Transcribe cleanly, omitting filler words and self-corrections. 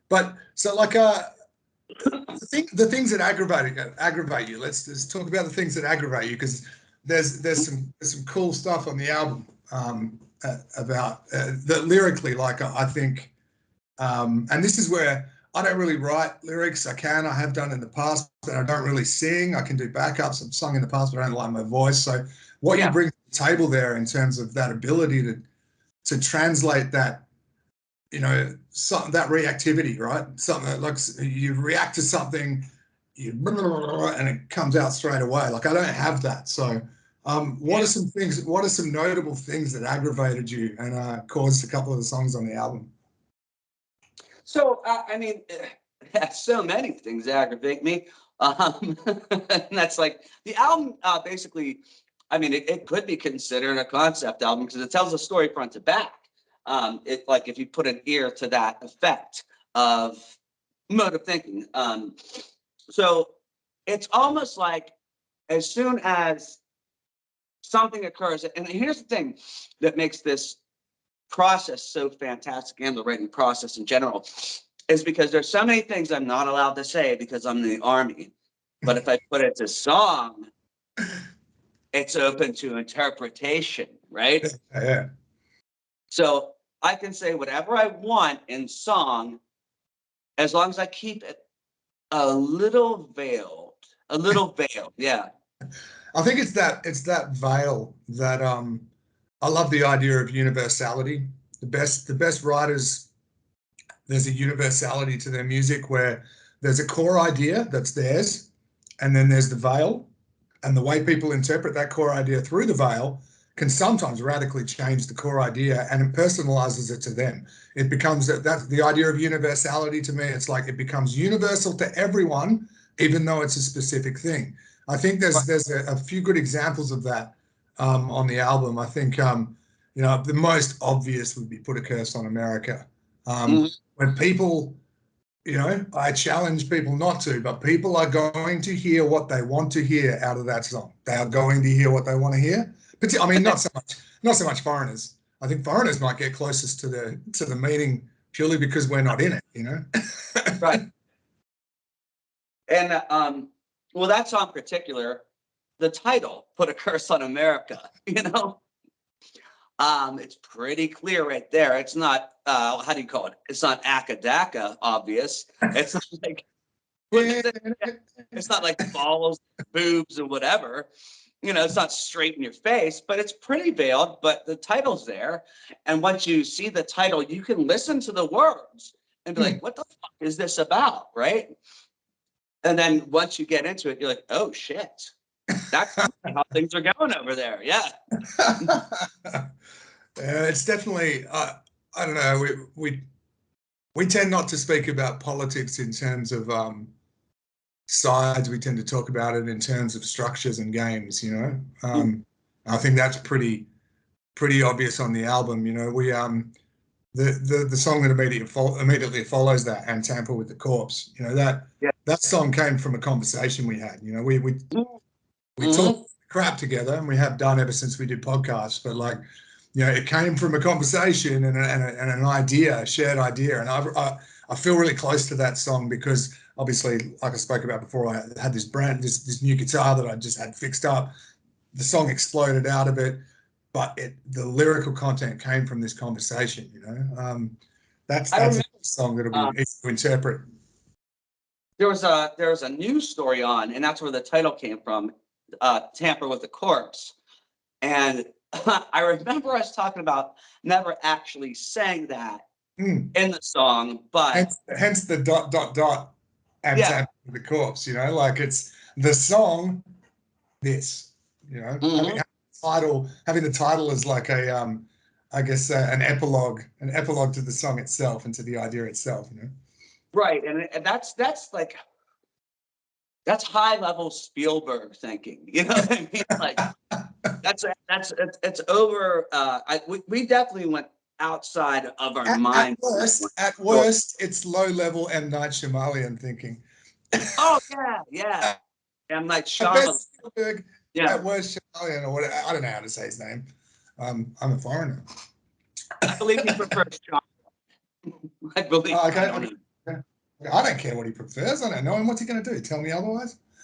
But so like the things that aggravate you. Let's talk about the things that aggravate you, because there's some cool stuff on the album about that lyrically. Like I think, and this is where I don't really write lyrics. I have done in the past, but I don't really sing. I can do backups. I've sung in the past, but I don't like my voice. So what you bring to the table there in terms of that ability to translate that, that reactivity, right? Something that looks, you react to something, and it comes out straight away. Like I don't have that. So what are some notable things that aggravated you and caused a couple of the songs on the album? So, I mean, so many things aggravate me. And that's like the album, basically, I mean, it could be considered a concept album because it tells a story front to back. Like if you put an ear to that effect of mode of thinking. So it's almost like as soon as something occurs, and here's the thing that makes this process so fantastic, and the writing process in general, is because there's so many things I'm not allowed to say because I'm in the Army. But if I put it to song, it's open to interpretation, right? Yeah. So I can say whatever I want in song, as long as I keep it a little veiled, yeah. I think it's that veil that I love the idea of universality. The best writers, there's a universality to their music where there's a core idea that's theirs, and then there's the veil, and the way people interpret that core idea through the veil can sometimes radically change the core idea, and it personalizes it to them. It becomes that's the idea of universality to me. It's like it becomes universal to everyone, even though it's a specific thing. I think there's a few good examples of that on the album. I think the most obvious would be "Put a Curse on America." When people, I challenge people not to, but people are going to hear what they want to hear out of that song. They are going to hear what they want to hear. But I mean, not so much foreigners. I think foreigners might get closest to the meaning purely because we're not in it, Right. And well, that song in particular, the title, "Put a Curse on America," it's pretty clear right there. It's not how do you call it? It's not akadaka obvious. It's not like it's not like balls, boobs, or whatever. It's not straight in your face, but it's pretty veiled. But the title's there, and once you see the title, you can listen to the words and be like, "What the fuck is this about?" Right? And then once you get into it, you're like, "Oh shit, that's how things are going over there." Yeah. It's definitely. I don't know. We tend not to speak about politics in terms of sides. We tend to talk about it in terms of structures and games. I think that's pretty obvious on the album. We the song that immediately follows that, and Tampa with the Corpse. That song came from a conversation we had. We talk crap together, and we have done ever since we did podcasts. But it came from a conversation and an idea, a shared idea. And I feel really close to that song because obviously, like I spoke about before, I had this new guitar that I just had fixed up. The song exploded out of it, but the lyrical content came from this conversation. That's a song that'll be easy to interpret. There was a news story on, and that's where the title came from, Tamper with the Corpse. And I remember us talking about never actually saying that in the song, but hence the ... and Tamper with the Corpse. It's the song. This, having the title is like a I guess an epilogue to the song itself and to the idea itself. Right, and that's like. That's high level Spielberg thinking. You know what I mean? Like it's over. We definitely went outside of our mind. At worst, it's low level M. Night Shyamalan thinking. Oh yeah. M. Night Shyamalan. Spielberg. Yeah. At worst, Shyamalan or whatever. I don't know how to say his name. I'm a foreigner. I believe he prefers John. I believe. Okay. I don't know. I don't care what he prefers. I don't know him. What's he going to do? Tell me otherwise?